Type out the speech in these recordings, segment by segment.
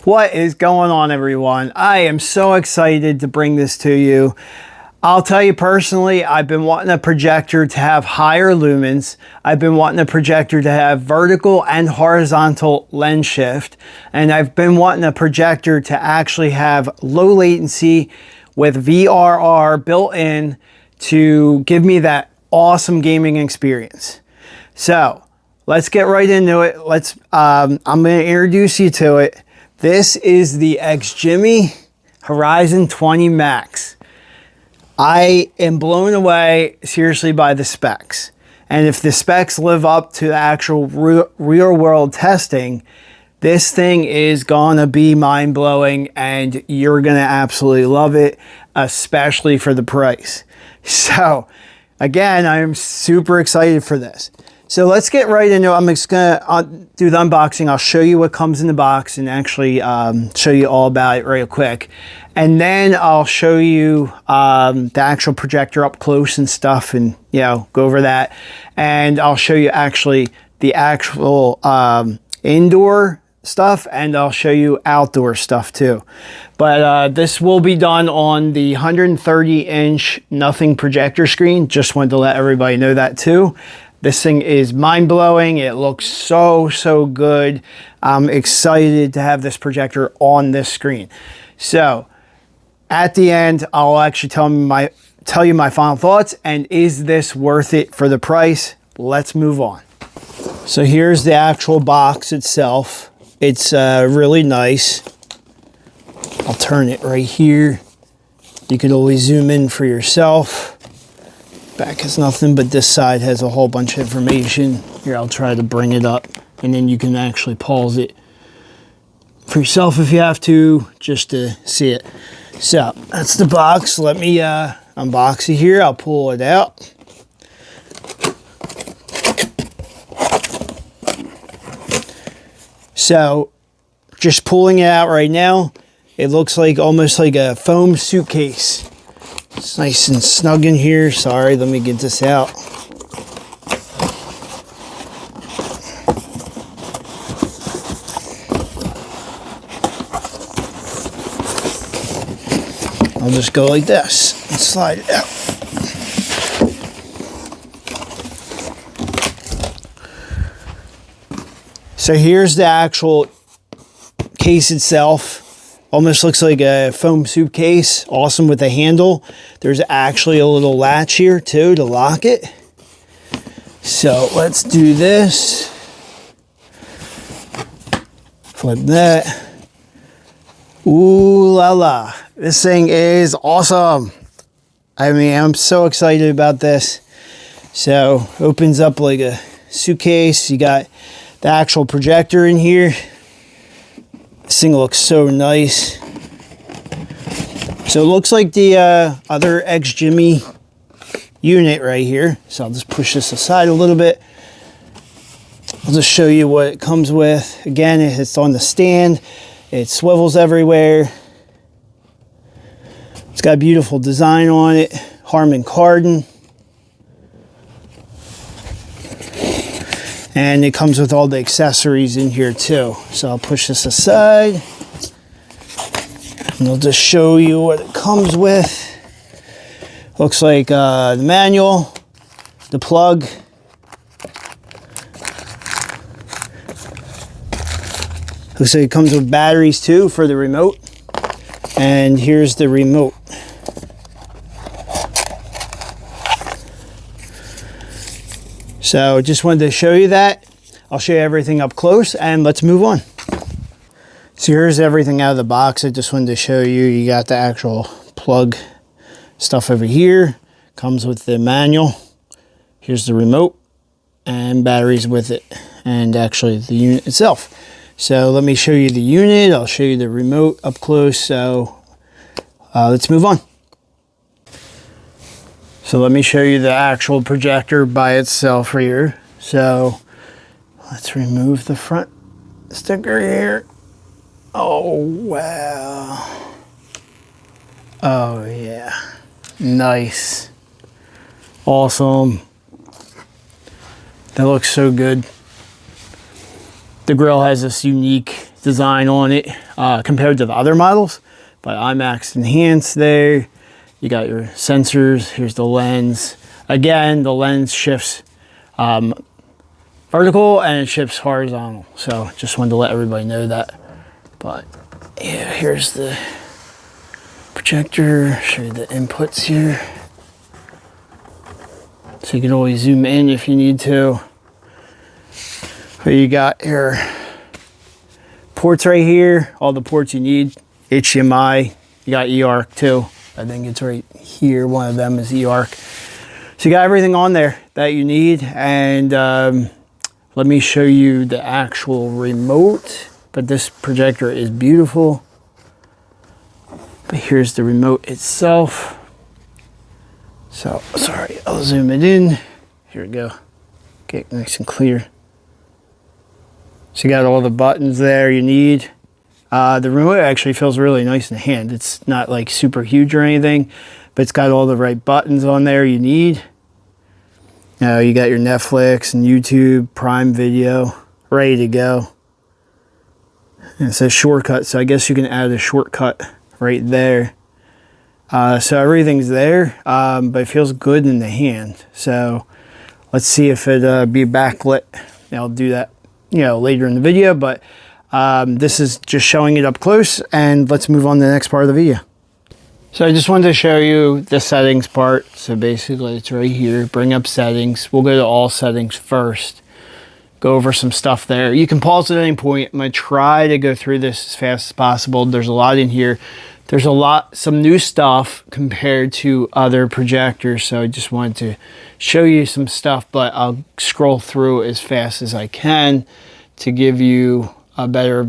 What is going on, everyone? I am so excited to bring this to you. I'll tell you personally, I've been wanting a projector to have higher lumens. I've been wanting a projector to have vertical and horizontal lens shift. And I've been wanting a projector to actually have low latency with VRR built in to give me that awesome gaming experience. So let's get right into it. I'm going to introduce you to it. This is the XGIMI Horizon 20 Max. I am blown away seriously by the specs. And if the specs live up to the actual real world testing, this thing is gonna be mind blowing and you're gonna absolutely love it, especially for the price. So again, I am super excited for this. So let's get right into it. I'm just gonna do the unboxing. I'll show you what comes in the box and actually show you all about it real quick. And then I'll show you the actual projector up close and stuff and, you know, go over that. And I'll show you actually the actual indoor stuff, and I'll show you outdoor stuff too. But this will be done on the 130-inch nothing projector screen. Just wanted to let everybody know that too. This thing is mind-blowing. It looks so good. I'm excited to have this projector on this screen. So at the end, I'll actually tell you my final thoughts, and is this worth it for the price? Let's move on. So here's the actual box itself. It's really nice. I'll turn it right here. You could always zoom in for yourself. Back has nothing, but this side has a whole bunch of information. Here, I'll try to bring it up, and then you can actually pause it for yourself if you have to, just to see it. So that's the box. Let me unbox it here. I'll pull it out. So just pulling it out right now, it looks like almost like a foam suitcase. It's nice and snug in here. Sorry, let me get this out. I'll just go like this and slide it out. So here's the actual case itself. Almost looks like a foam suitcase. Awesome with a handle. There's actually a little latch here too to lock it. So let's do this. Flip that. Ooh la la. This thing is awesome. I mean, I'm so excited about this. So opens up like a suitcase. You got the actual projector in here. This thing looks so nice. So it looks like the other XGIMI unit right here. So I'll just push this aside a little bit. I'll just show you what it comes with. Again, it's on the stand. It swivels everywhere. It's got a beautiful design on it. Harman Kardon. And it comes with all the accessories in here too. So I'll push this aside. And I'll just show you what it comes with. Looks like the manual, the plug. Looks like it comes with batteries too for the remote. And here's the remote. So just wanted to show you that. I'll show you everything up close and let's move on. So here's everything out of the box. I just wanted to show you. You got the actual plug stuff over here. Comes with the manual. Here's the remote and batteries with it, and actually the unit itself. So let me show you the unit. I'll show you the remote up close. So let's move on. So let me show you the actual projector by itself here. So let's remove the front sticker here. Oh, wow. Oh, yeah. Nice. Awesome. That looks so good. The grill has this unique design on it compared to the other models. But IMAX Enhanced there. You got your sensors. Here's the lens. Again, the lens shifts vertical and it shifts horizontal. So just wanted to let everybody know that. But yeah, here's the projector. Show you the inputs here. So you can always zoom in if you need to. But you got your ports right here, all the ports you need. HDMI, you got eARC too. I think it's right here. One of them is eARC. So you got everything on there that you need. And let me show you the actual remote. But this projector is beautiful. But here's the remote itself. So, sorry, I'll zoom it in. Here we go. Get nice and clear. So you got all the buttons there you need. The remote actually feels really nice in the hand. It's not like super huge or anything, but it's got all the right buttons on there you need. Now you got your Netflix and YouTube, Prime Video, ready to go. And it says shortcut, so I guess you can add a shortcut right there. So everything's there, but it feels good in the hand. So let's see if it be backlit. I'll do that, you know, later in the video, but this is just showing it up close, and let's move on to the next part of the video. So I just wanted to show you the settings part. So basically it's right here, bring up settings. We'll go to all settings first, go over some stuff there. You can pause at any point. I'm gonna try to go through this as fast as possible. There's a lot in here. There's some new stuff compared to other projectors, so I just wanted to show you some stuff, but I'll scroll through as fast as I can to give you a better,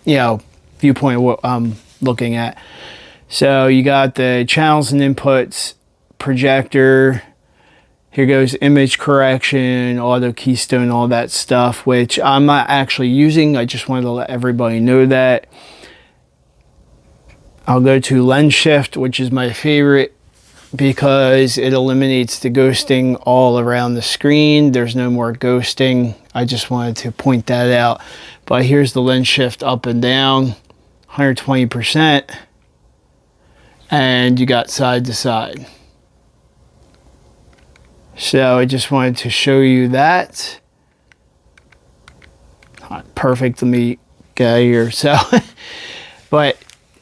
you know, viewpoint of what I'm looking at. So you got the channels and inputs, projector, here goes image correction, auto keystone, all that stuff, which I'm not actually using. I just wanted to let everybody know that. I'll go to lens shift, which is my favorite because it eliminates the ghosting all around the screen. There's no more ghosting. I just wanted to point that out. But here's the lens shift up and down, 120%. And you got side to side. So I just wanted to show you that. Perfect, let me get out of here. So, but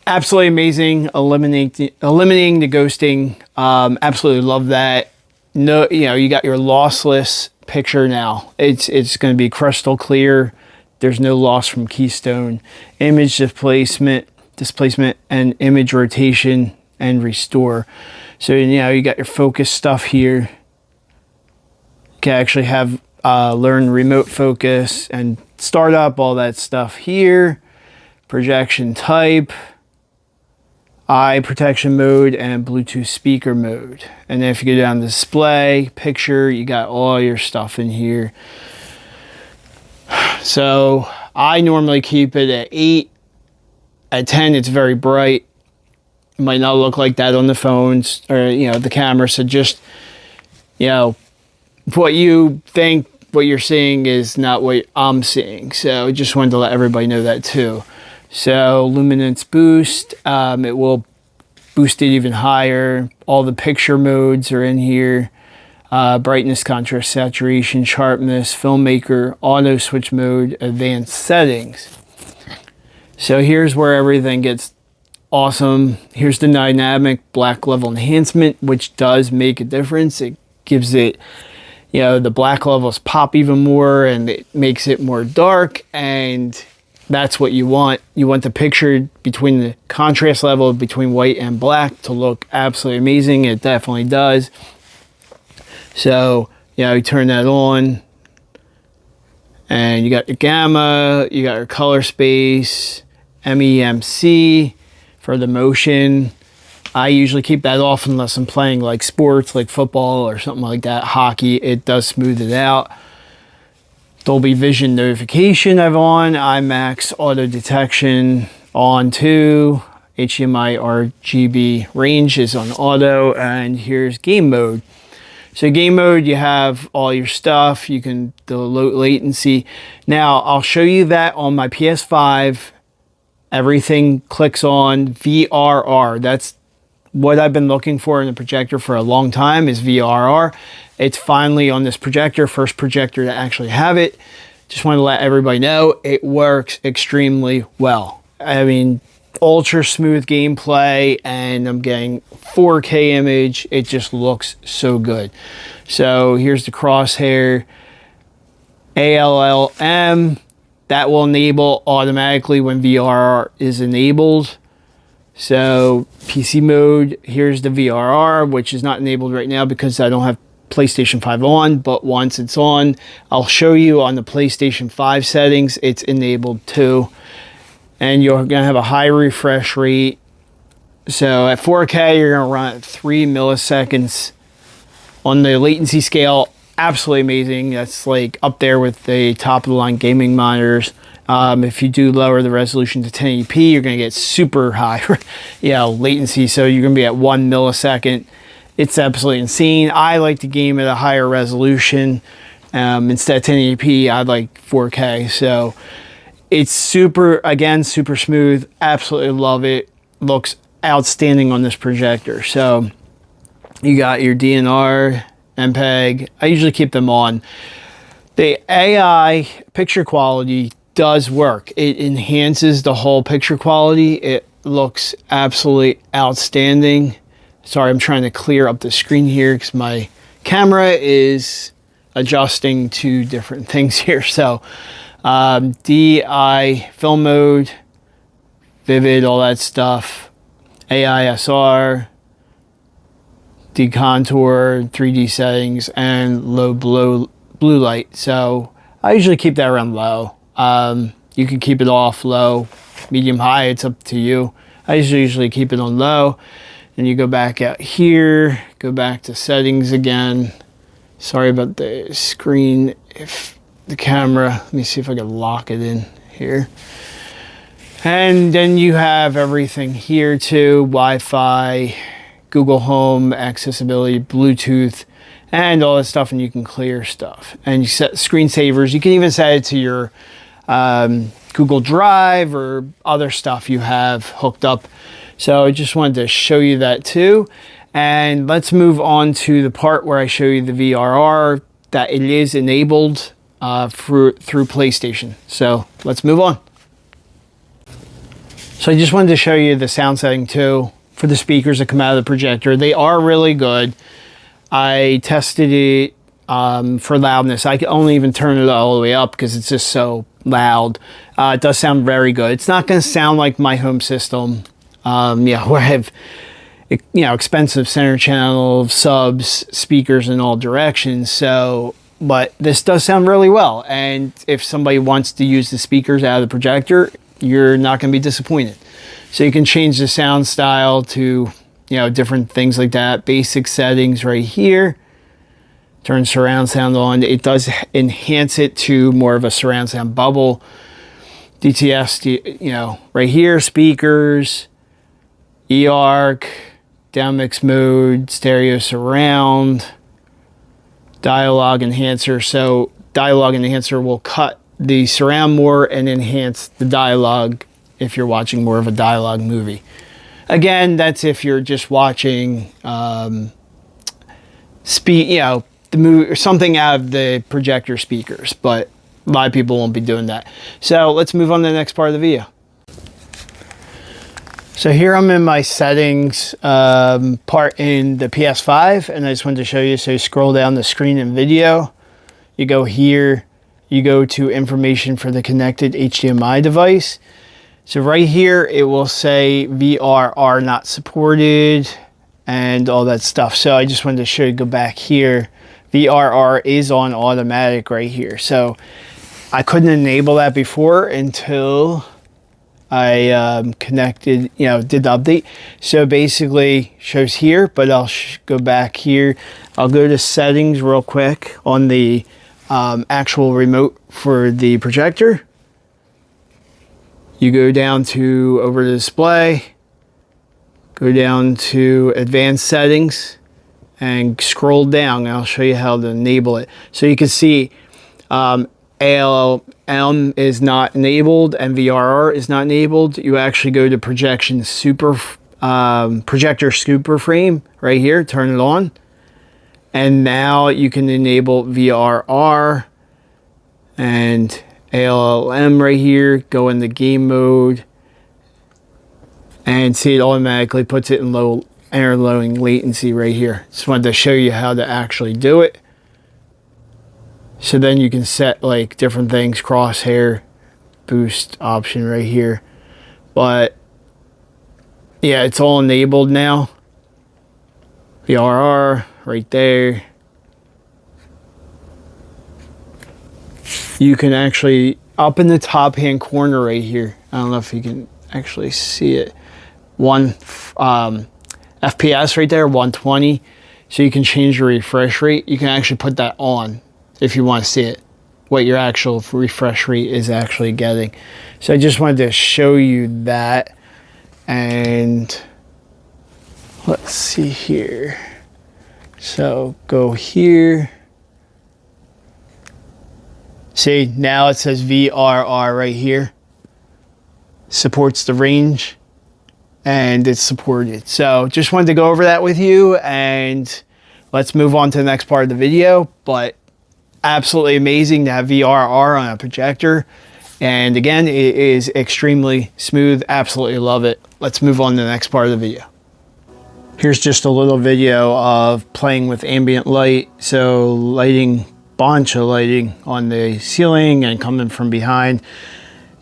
absolutely amazing, eliminating the ghosting. Absolutely love that. No, you know, you got your lossless picture now. It's going to be crystal clear. There's no loss from keystone. Image displacement, and image rotation and restore. So you know you got your focus stuff here. You can actually have learn remote focus and startup, all that stuff here. Projection type, eye protection mode, and Bluetooth speaker mode. And then if you go down to display, picture, you got all your stuff in here. So I normally keep it at 8. At 10, it's very bright. It might not look like that on the phones or, you know, the camera. So just, you know, what you think, what you're seeing is not what I'm seeing. So I just wanted to let everybody know that too. So luminance boost, it will boost it even higher. All the picture modes are in here. Brightness, contrast, saturation, sharpness, filmmaker, auto switch mode, advanced settings. So here's where everything gets awesome. Here's the dynamic black level enhancement, which does make a difference. It gives it, you know, the black levels pop even more, and it makes it more dark, and that's what you want. You want the picture between the contrast level between white and black to look absolutely amazing. It definitely does. So, you know, you turn that on, and you got your gamma, you got your color space, MEMC for the motion. I usually keep that off unless I'm playing like sports, like football or something like that, hockey. It does smooth it out. Dolby Vision notification I've on, IMAX auto detection on too. HDMI RGB range is on auto, and here's game mode. So game mode, you have all your stuff. You can the low latency. Now I'll show you that on my PS5. Everything clicks on VRR. That's what I've been looking for in the projector for a long time, is VRR. It's finally on this projector, first projector to actually have it. Just want to let everybody know it works extremely well. I mean, ultra smooth gameplay, and I'm getting 4K image. It just looks so good. So here's the crosshair, ALLM. That will enable automatically when VRR is enabled. So PC mode, here's the VRR, which is not enabled right now because I don't have PlayStation 5 on, but once it's on, I'll show you on the PlayStation 5 settings, it's enabled too. And you're gonna have a high refresh rate. So at 4K, you're gonna run at 3 milliseconds. On the latency scale, absolutely amazing. That's like up there with the top of the line gaming monitors. If you do lower the resolution to 1080p, you're gonna get super high latency. So you're gonna be at 1 millisecond. It's absolutely insane. I like to game at a higher resolution. Instead of 1080p, I'd like 4K. So it's super smooth. Absolutely love it. Looks outstanding on this projector. So you got your DNR, MPEG. I usually keep them on. The AI picture quality does work. It enhances the whole picture quality. It looks absolutely outstanding. Sorry, I'm trying to clear up the screen here because my camera is adjusting to different things here. So DI film mode, vivid, all that stuff, AISR, decontour, 3D settings, and low blue light. So I usually keep that around low. You can keep it off low, medium, high, it's up to you. I usually keep it on low. And you go back out here, go back to settings again. Sorry about the screen, if the camera, let me see if I can lock it in here. And then you have everything here too, Wi-Fi, Google Home, accessibility, Bluetooth, and all that stuff, and you can clear stuff. And you set screensavers. You can even set it to your Google Drive or other stuff you have hooked up. So I just wanted to show you that too. And let's move on to the part where I show you the VRR, that it is enabled through PlayStation. So let's move on. So I just wanted to show you the sound setting too for the speakers that come out of the projector. They are really good. I tested it for loudness. I can only even turn it all the way up because it's just so loud. It does sound very good. It's not going to sound like my home system. Where I have, expensive center channel subs, speakers in all directions. So, but this does sound really well. And if somebody wants to use the speakers out of the projector, you're not going to be disappointed. So you can change the sound style to, different things like that. Basic settings right here. Turn surround sound on. It does enhance it to more of a surround sound bubble. DTS, right here, speakers, eARC, down mix mode, stereo surround, dialogue enhancer. So dialogue enhancer will cut the surround more and enhance the dialogue if you're watching more of a dialogue movie. Again, that's if you're just watching the movie or something out of the projector speakers, but a lot of people won't be doing that. So let's move on to the next part of the video. So here I'm in my settings part in the PS5, and I just wanted to show you. So you scroll down the screen and video, you go here, you go to information for the connected HDMI device. So right here, it will say VRR not supported and all that stuff. So I just wanted to show you, go back here. VRR is on automatic right here. So I couldn't enable that before until I connected, did the update. So basically shows here, but I'll go back here. I'll go to settings real quick on the actual remote for the projector. You go down to over the display, go down to advanced settings, and scroll down, and I'll show you how to enable it. So you can see ALM is not enabled and VRR is not enabled. You actually go to Projector Super Frame right here, turn it on, and now you can enable VRR and ALM right here. Go in the game mode and see it automatically puts it in low interloading latency right here. Just wanted to show you how to actually do it. So then you can set like different things, crosshair, boost option right here. But yeah, it's all enabled now. VRR right there. You can actually, up in the top hand corner right here, I don't know if you can actually see it, one FPS right there, 120. So you can change your refresh rate. You can actually put that on if you want to see it, what your actual refresh rate is actually getting. So I just wanted to show you that. And let's see here. So go here. See, now it says VRR right here. Supports the range and it's supported. So just wanted to go over that with you, and let's move on to the next part of the video. But absolutely amazing to have VRR on a projector. And again, it is extremely smooth. Absolutely love it. Let's move on to the next part of the video. Here's just a little video of playing with ambient light. So lighting, bunch of lighting on the ceiling and coming from behind,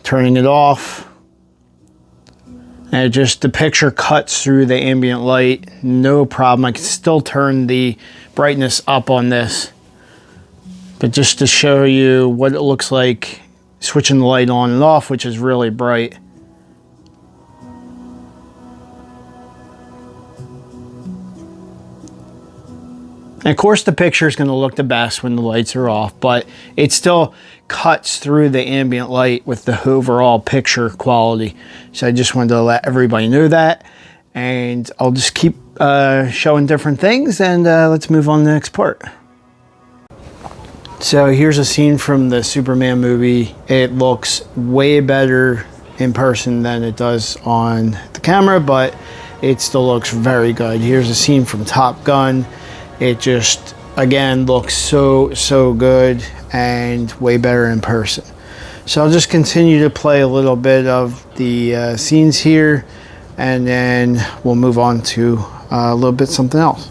turning it off. And it just, the picture cuts through the ambient light, no problem. I can still turn the brightness up on this. But just to show you what it looks like switching the light on and off, which is really bright. And of course the picture is going to look the best when the lights are off, but it still cuts through the ambient light with the overall picture quality. So I just wanted to let everybody know that, and I'll just keep showing different things, and let's move on to the next part. So here's a scene from the Superman movie. It looks way better in person than it does on the camera, but it still looks very good. Here's a scene from Top Gun. It just, again, looks so good and way better in person. So I'll just continue to play a little bit of the scenes here, and then we'll move on to a little bit something else.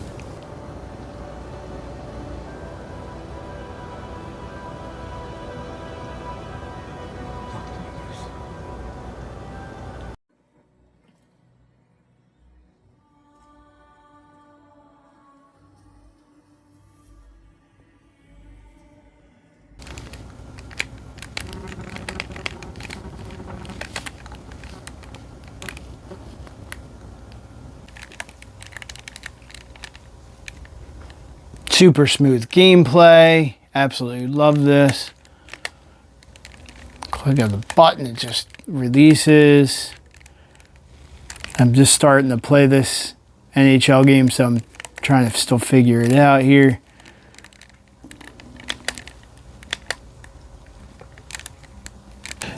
Super smooth gameplay. Absolutely love this. Click on the button, it just releases. I'm just starting to play this NHL game, so I'm trying to still figure it out here.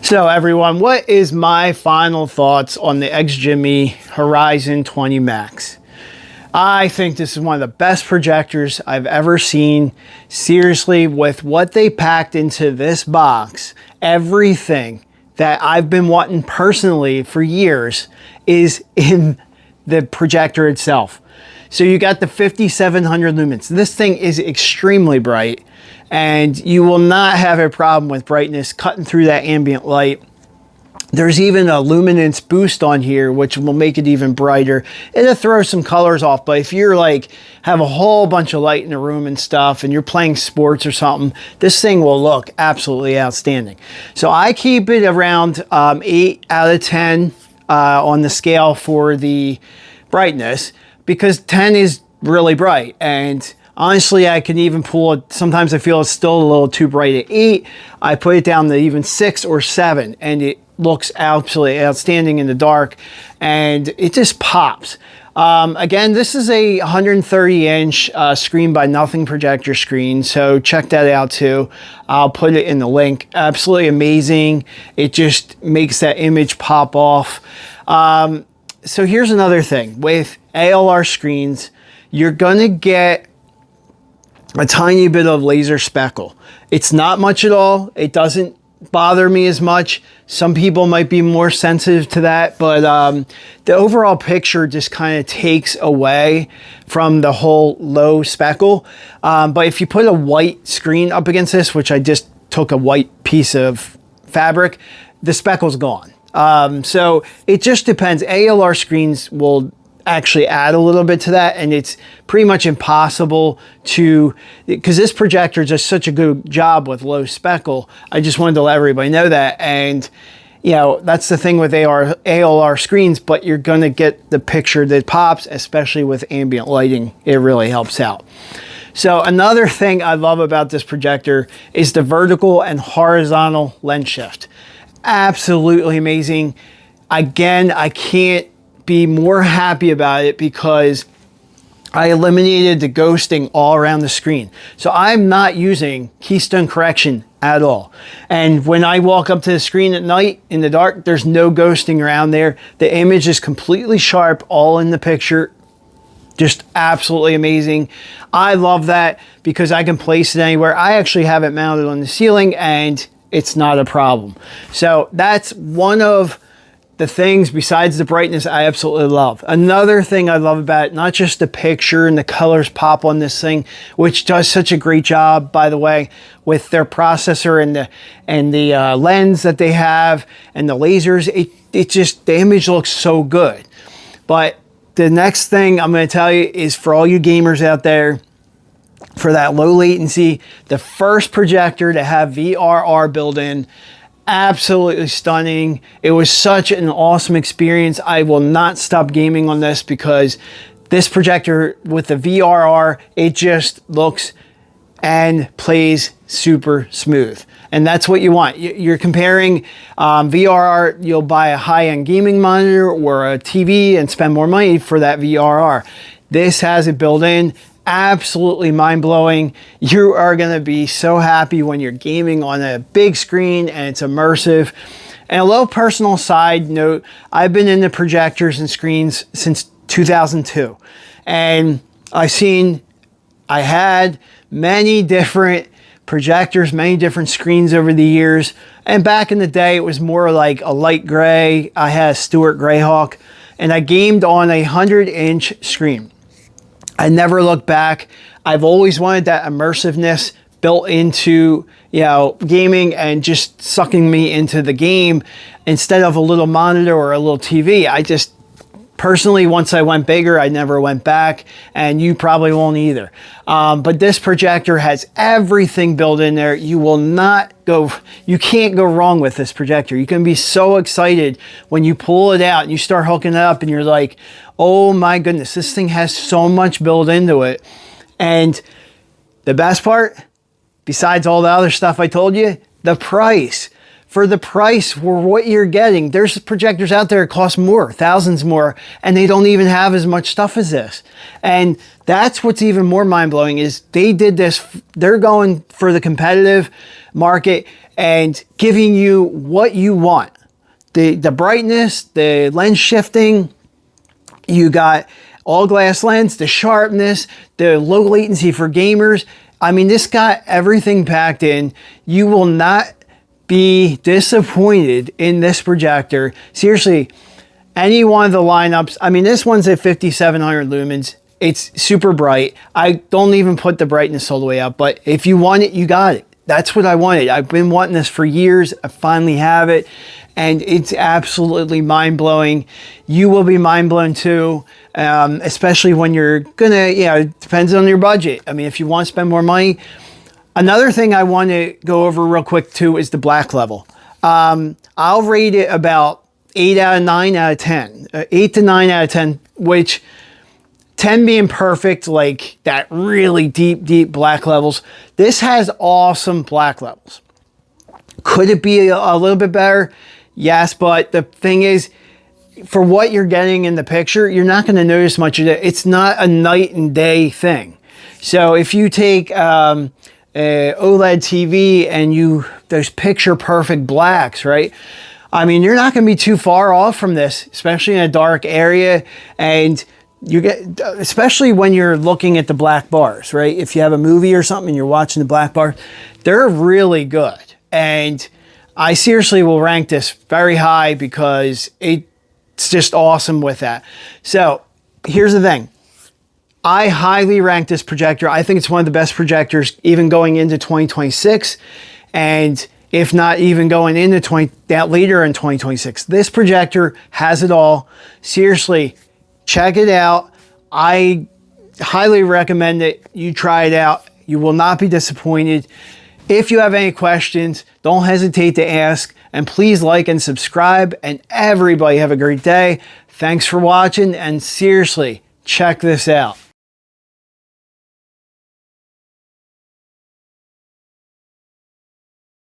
So everyone, what is my final thoughts on the XGIMI Horizon 20 Max? I think this is one of the best projectors I've ever seen. Seriously, with what they packed into this box, everything that I've been wanting personally for years is in the projector itself. So you got the 5700 lumens. This thing is extremely bright, and you will not have a problem with brightness cutting through that ambient light. There's even a luminance boost on here, which will make it even brighter. It'll throw some colors off, but if you're like, have a whole bunch of light in the room and stuff, and you're playing sports or something, this thing will look absolutely outstanding. So I keep it around 8 out of 10 on the scale for the brightness, because 10 is really bright. And honestly, I can even pull it. Sometimes I feel it's still a little too bright at 8. I put it down to even 6 or 7, and it looks absolutely outstanding in the dark, and it just pops. Again, this is a 130-inch screen by Nothing projector screen, so check that out too. I'll put it in the link. Absolutely amazing. It just makes that image pop off. So here's another thing. With ALR screens, you're gonna get a tiny bit of laser speckle. It's not much at all. It doesn't bother me as much. Some people might be more sensitive to that, but the overall picture just kind of takes away from the whole low speckle. But if you put a white screen up against this, which I just took a white piece of fabric, the speckle's gone. So it just depends. ALR screens will actually add a little bit to that, and it's pretty much impossible to, because this projector does such a good job with low speckle. I just wanted to let everybody know that. And you know, that's the thing with ALR screens, but you're going to get the picture that pops, especially with ambient lighting. It really helps out. So another thing I love about this projector is the vertical and horizontal lens shift. Absolutely amazing. Again, I can't be more happy about it because I eliminated the ghosting all around the screen. So I'm not using keystone correction at all. And when I walk up to the screen at night in the dark, there's no ghosting around there. The image is completely sharp, all in the picture. Just absolutely amazing. I love that because I can place it anywhere. I actually have it mounted on the ceiling and it's not a problem. So that's one of the things besides the brightness I absolutely love. Another thing I love about it, not just the picture and the colors pop on this thing, which does such a great job, by the way, with their processor and the lens that they have and the lasers. It just, the image looks so good. But the next thing I'm going to tell you is for all you gamers out there, for that low latency, the first projector to have VRR built in, absolutely stunning. It was such an awesome experience. I will not stop gaming on this because this projector with the VRR, it just looks and plays super smooth. And that's what you want. You're comparing VRR, you'll buy a high-end gaming monitor or a TV and spend more money for that VRR. This has it built in. Absolutely mind-blowing. You are going to be so happy when you're gaming on a big screen and it's immersive. And a little personal side note, I've been into projectors and screens since 2002. And I had many different projectors, many different screens over the years. And back in the day, it was more like a light gray. I had a Stewart Greyhawk and I gamed on a 100-inch screen. I never looked back. I've always wanted that immersiveness built into, you know, gaming and just sucking me into the game instead of a little monitor or a little TV. I just personally, once I went bigger, I never went back, and you probably won't either. But this projector has everything built in there. You can't go wrong with this projector. You can be so excited when you pull it out and you start hooking it up and you're like, oh my goodness, this thing has so much built into it. And the best part, besides all the other stuff I told you, the price. For the price for what you're getting, there's projectors out there that cost more, thousands more, and they don't even have as much stuff as this. And that's what's even more mind-blowing is they did this, they're going for the competitive market and giving you what you want. The brightness, the lens shifting, you got all glass lens, the sharpness, the low latency for gamers. I mean, this got everything packed in. You will not be disappointed in this projector. Seriously, any one of the lineups. I mean, this one's at 5,700 lumens. It's super bright. I don't even put the brightness all the way up, but if you want it, you got it. That's what I wanted. I've been wanting this for years. I finally have it, and it's absolutely mind-blowing. You will be mind-blown too, especially when you're gonna, it depends on your budget. I mean, if you want to spend more money. Another thing I want to go over real quick too is the black level. I'll rate it about 8 out of 9 out of 10. 8 to 9 out of 10, which 10 being perfect, like that really deep black levels. This has awesome black levels. Could it be a little bit better? Yes, but the thing is, for what you're getting in the picture, you're not going to notice much of it. It's not a night and day thing. So if you take a OLED TV and those picture perfect blacks, right? I mean, you're not going to be too far off from this, especially in a dark area. And you get, especially when you're looking at the black bars, right? If you have a movie or something and you're watching the black bars, they're really good. And I seriously will rank this very high because it's just awesome with that. So here's the thing. I highly rank this projector. I think it's one of the best projectors even going into 2026. And if not even going into later in 2026. This projector has it all. Seriously, check it out. I highly recommend that you try it out. You will not be disappointed. If you have any questions, don't hesitate to ask, and please like and subscribe, and everybody have a great day. Thanks for watching, and seriously, check this out.